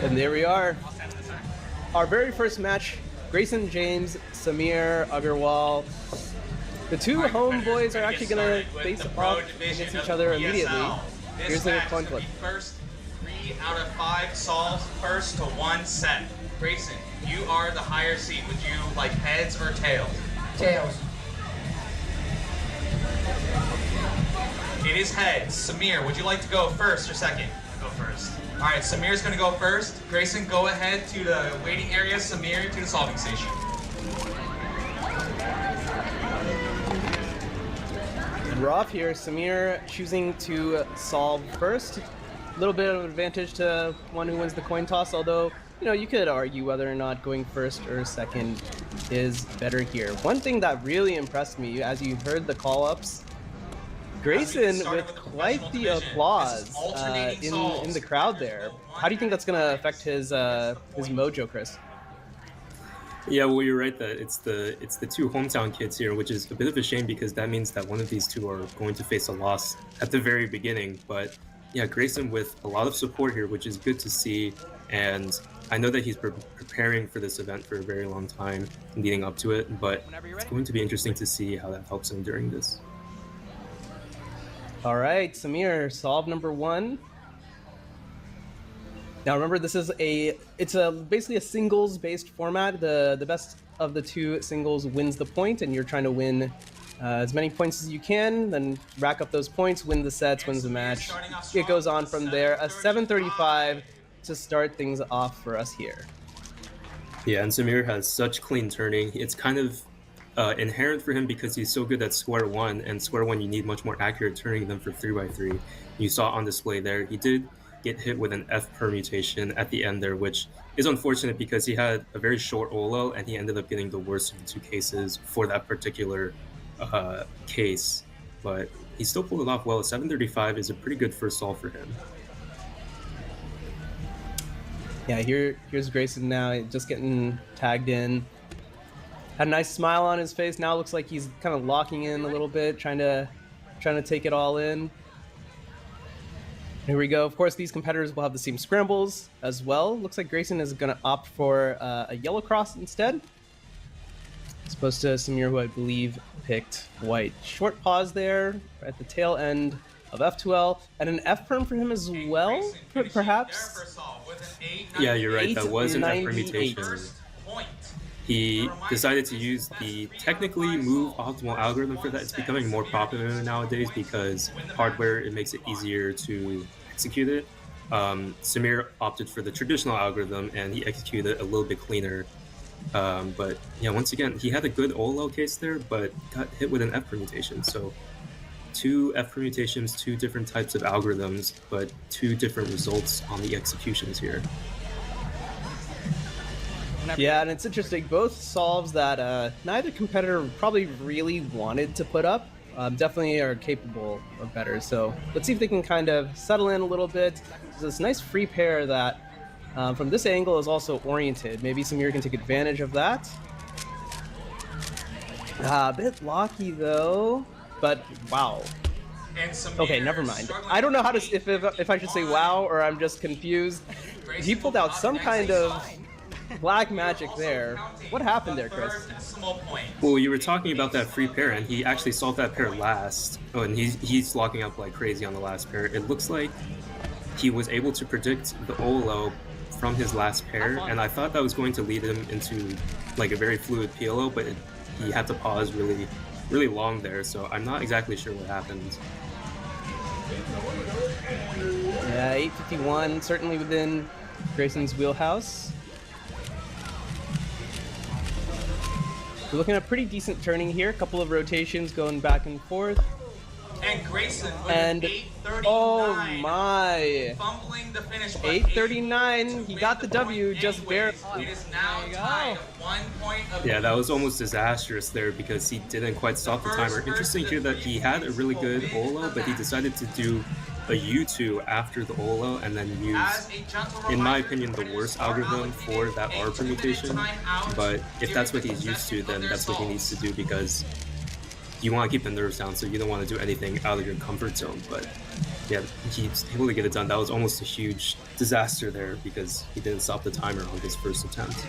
And there we are. Our very first match, Greyson James, Sameer Aggarwal. The two homeboys are actually going to face off against each other immediately. Here's their coin flip. First 3 out of 5 solves first to 1 set. Greyson, you are the higher seed. Would you like heads or tails? Tails. It is heads. Sameer, would you like to go first or second? Go first. All right, Sameer's going to go first. Greyson, go ahead to the waiting area. Sameer to the solving station. And we're off here. Sameer choosing to solve first. A little bit of an advantage to one who wins the coin toss, although, you know, you could argue whether or not going first or second is better here. One thing that really impressed me, as you heard the call-ups, Greyson with quite the applause in the crowd there. How do you think that's going to affect his mojo, Chris? Yeah, well, you're right that it's the two hometown kids here, which is a bit of a shame because that means that one of these two are going to face a loss at the very beginning. But yeah, Greyson with a lot of support here, which is good to see. And I know that he's preparing for this event for a very long time leading up to it, but it's going to be interesting to see how that helps him during this. All right, Sameer, solve number 1. Now remember, this is basically a singles-based format. The best of the 2 singles wins the point, and you're trying to win as many points as you can, then rack up those points, win the sets, wins the match. It goes on from there. A 735 to start things off for us here. Yeah, and Sameer has such clean turning. It's kind of inherent for him because he's so good at square 1, and square 1 you need much more accurate turning than for 3x3. You saw on display there, he did get hit with an F permutation at the end there, which is unfortunate because he had a very short OLO and he ended up getting the worst of the 2 cases for that particular case. But he still pulled it off well. 735 is a pretty good first solve for him. Yeah, here's Greyson now, just getting tagged in. Had a nice smile on his face. Now it looks like he's kind of locking in a little bit, trying to take it all in. Here we go. Of course, these competitors will have the same scrambles as well. Looks like Greyson is going to opt for a yellow cross instead, as opposed to Sameer, who I believe picked white. Short pause there at the tail end of F2L, and an F perm for him as well, perhaps. Yeah, you're right. That was an F permutation. He decided to use the technically move optimal algorithm for that. It's becoming more popular nowadays because hardware, it makes it easier to execute it. Sameer opted for the traditional algorithm and he executed it a little bit cleaner. But yeah, once again, he had a good OLO case there, but got hit with an F permutation. So 2 F permutations, 2 different types of algorithms, but 2 different results on the executions here. Yeah, and it's interesting. Both solves that neither competitor probably really wanted to put up definitely are capable of better. So let's see if they can kind of settle in a little bit. There's this nice free pair that from this angle is also oriented. Maybe Sameer can take advantage of that. A bit locky though, but wow. Okay, never mind. I don't know how to if I should say wow or I'm just confused. He pulled out some kind of black magic there. What happened there, Chris? Well, you were talking about that free pair, and he actually solved that pair last. Oh, and he's locking up like crazy on the last pair. It looks like he was able to predict the OLO from his last pair, and I thought that was going to lead him into like a very fluid PLO, but he had to pause really long there, so I'm not exactly sure what happened. Yeah, 851, certainly within Greyson's wheelhouse. We're looking at pretty decent turning here. A couple of rotations going back and forth. And Greyson with and 839. Oh my! Fumbling the finish. 839. He got the W just barely. It is now tied 1 point. Yeah, that was almost disastrous there because he didn't quite stop the timer. Interesting here that he had a really good OLO, but he decided to do a U2 after the OLO and then use, in my opinion, the worst algorithm for that R permutation. But if that's what he's used to, then that's what he needs to do because you want to keep the nerves down, so you don't want to do anything out of your comfort zone. But yeah, he's able to get it done. That was almost a huge disaster there because he didn't stop the timer on his first attempt.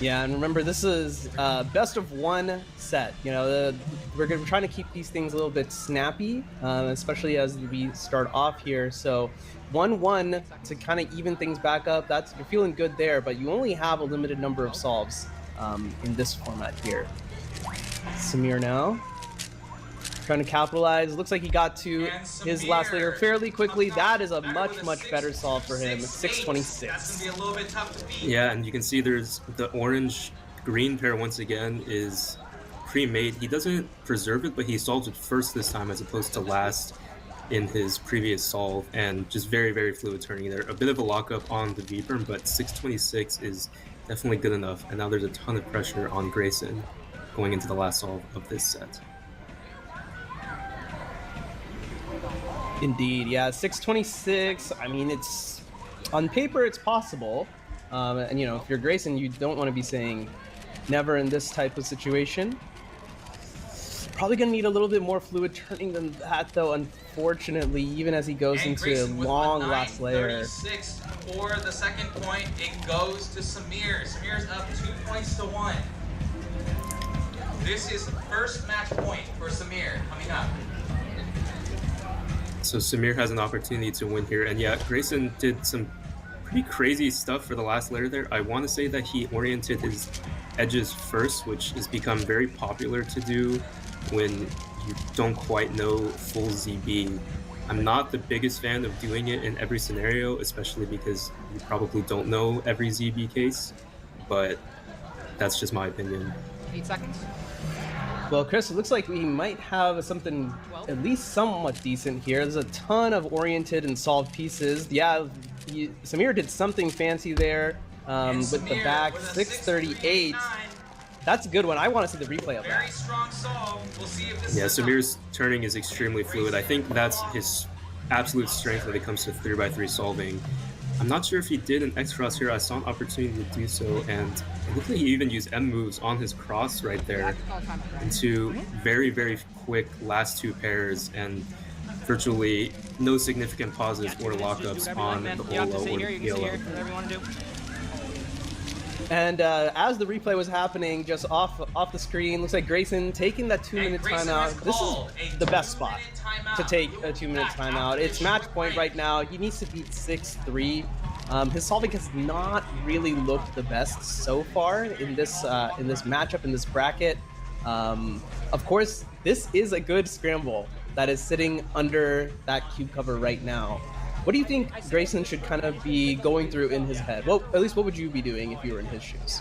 Yeah, and remember, this is best of one set. You know, we're trying to keep these things a little bit snappy, especially as we start off here. So 1-1 to kind of even things back up. You're feeling good there, but you only have a limited number of solves in this format here. Sameer now trying to capitalize. Looks like he got to his last layer fairly quickly. That is a much better solve for him. 626. That's gonna be a little bit tough to beat. Yeah, and you can see there's the orange-green pair once again is pre-made. He doesn't preserve it, but he solves it first this time as opposed to last in his previous solve, and just very fluid turning there. A bit of a lockup on the V-Perm, but 626 is definitely good enough, and now there's a ton of pressure on Greyson going into the last solve of this set. Indeed, yeah, 626. I mean, it's on paper, it's possible. And you know, if you're Greyson, you don't want to be saying never in this type of situation. Probably gonna need a little bit more fluid turning than that, though, unfortunately, even as he goes into a long last layer. 36 for the second point. It goes to Sameer. Sameer's up 2 points to 1. This is first match point for Sameer coming up. So Sameer has an opportunity to win here, and yeah, Greyson did some pretty crazy stuff for the last layer there. I want to say that he oriented his edges first, which has become very popular to do when you don't quite know full ZB. I'm not the biggest fan of doing it in every scenario, especially because you probably don't know every ZB case, but that's just my opinion. 8 seconds. Well, Chris, it looks like we might have something at least somewhat decent here. There's a ton of oriented and solved pieces. Yeah, Sameer did something fancy there with the back. 638. That's a good one. I want to see the replay of that. Very strong solve. We'll see if this is Sameer's turning is extremely fluid. I think that's his absolute strength when it comes to 3x3 solving. I'm not sure if he did an X cross here. I saw an opportunity to do so, and it looked like he even used M moves on his cross right there into very quick last two pairs, and virtually no significant pauses or lockups on the Olo or the PLO. And as the replay was happening, just off the screen, looks like Greyson taking that 2-minute timeout. This is the best spot to take a 2-minute timeout. It's match point right now. He needs to beat 6-3. His solving has not really looked the best so far in this matchup, in this bracket. Of course, this is a good scramble that is sitting under that cube cover right now. What do you think Greyson should kind of be going through in his head? Well, at least what would you be doing if you were in his shoes?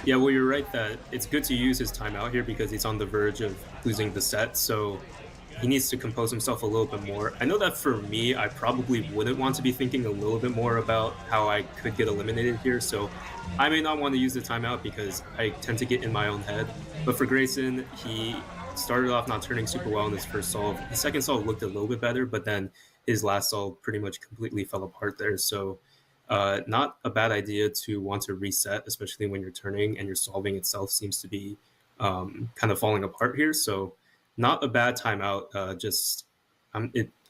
Yeah, well, you're right that it's good to use his timeout here because he's on the verge of losing the set, so he needs to compose himself a little bit more. I know that for me, I probably wouldn't want to be thinking a little bit more about how I could get eliminated here, so I may not want to use the timeout because I tend to get in my own head. But for Greyson, he started off not turning super well in his first solve. His second solve looked a little bit better, but then his last solve pretty much completely fell apart there. So not a bad idea to want to reset, especially when you're turning and your solving itself seems to be kind of falling apart here. So not a bad timeout.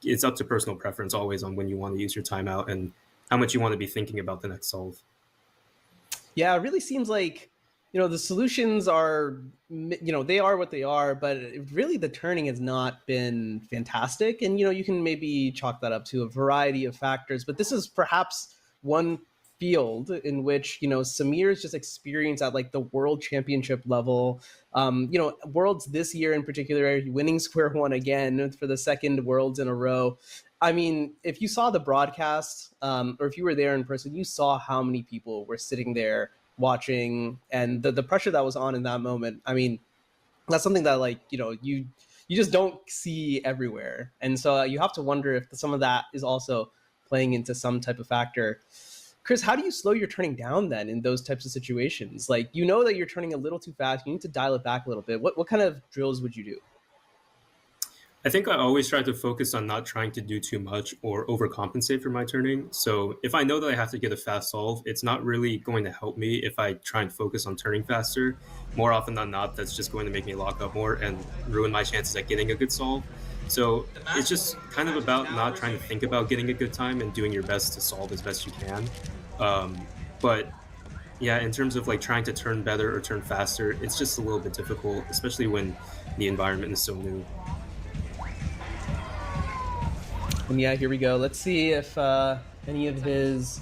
It's up to personal preference always on when you want to use your timeout and how much you want to be thinking about the next solve. Yeah, it really seems like, the solutions are, they are what they are, but really the turning has not been fantastic. And, you can maybe chalk that up to a variety of factors, but this is perhaps one field in which, Sameer's just experience at like the world championship level, worlds this year in particular, winning square one again for the second worlds in a row. I mean, if you saw the broadcast or if you were there in person, you saw how many people were sitting there watching and the pressure that was on in that moment. I mean, that's something that you just don't see everywhere. And so you have to wonder if some of that is also playing into some type of factor. Chris, how do you slow your turning down then in those types of situations? Like, that you're turning a little too fast, you need to dial it back a little bit. What kind of drills would you do? I think I always try to focus on not trying to do too much or overcompensate for my turning. So if I know that I have to get a fast solve, it's not really going to help me if I try and focus on turning faster. More often than not, that's just going to make me lock up more and ruin my chances at getting a good solve. So it's just kind of about not trying to think about getting a good time and doing your best to solve as best you can. But yeah, in terms of like trying to turn better or turn faster, it's just a little bit difficult, especially when the environment is so new. And yeah, here we go. Let's see if any of his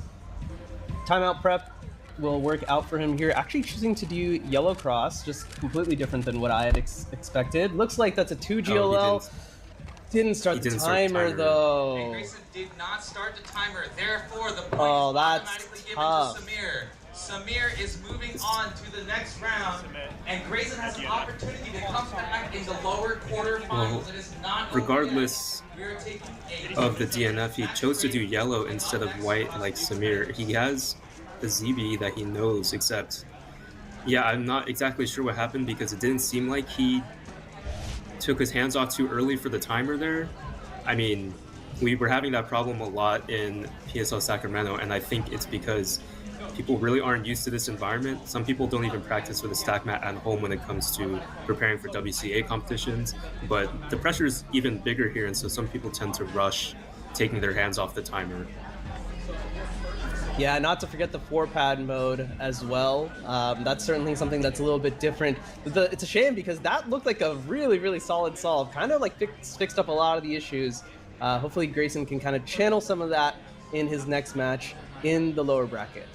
timeout prep will work out for him here. Actually choosing to do yellow cross, just completely different than what I had expected. Looks like that's a 2 GLL. Didn't start the timer though. And Greyson did not start the timer, therefore the point is automatically given to Sameer. Sameer is moving on to the next round, and Greyson has an opportunity to come back in the lower quarterfinals. Well, it is not regardless of the DNF, he chose to do yellow instead of white like Sameer. He has a ZB that he knows, except, yeah, I'm not exactly sure what happened because it didn't seem like he took his hands off too early for the timer there. I mean, we were having that problem a lot in PSL Sacramento, and I think it's because people really aren't used to this environment. Some people don't even practice with a stack mat at home when it comes to preparing for WCA competitions, but the pressure is even bigger here, and so some people tend to rush taking their hands off the timer. Yeah, not to forget the 4-pad mode as well. That's certainly something that's a little bit different. It's a shame because that looked like a really, really solid solve. Kind of like fixed up a lot of the issues. Hopefully Greyson can kind of channel some of that in his next match in the lower bracket.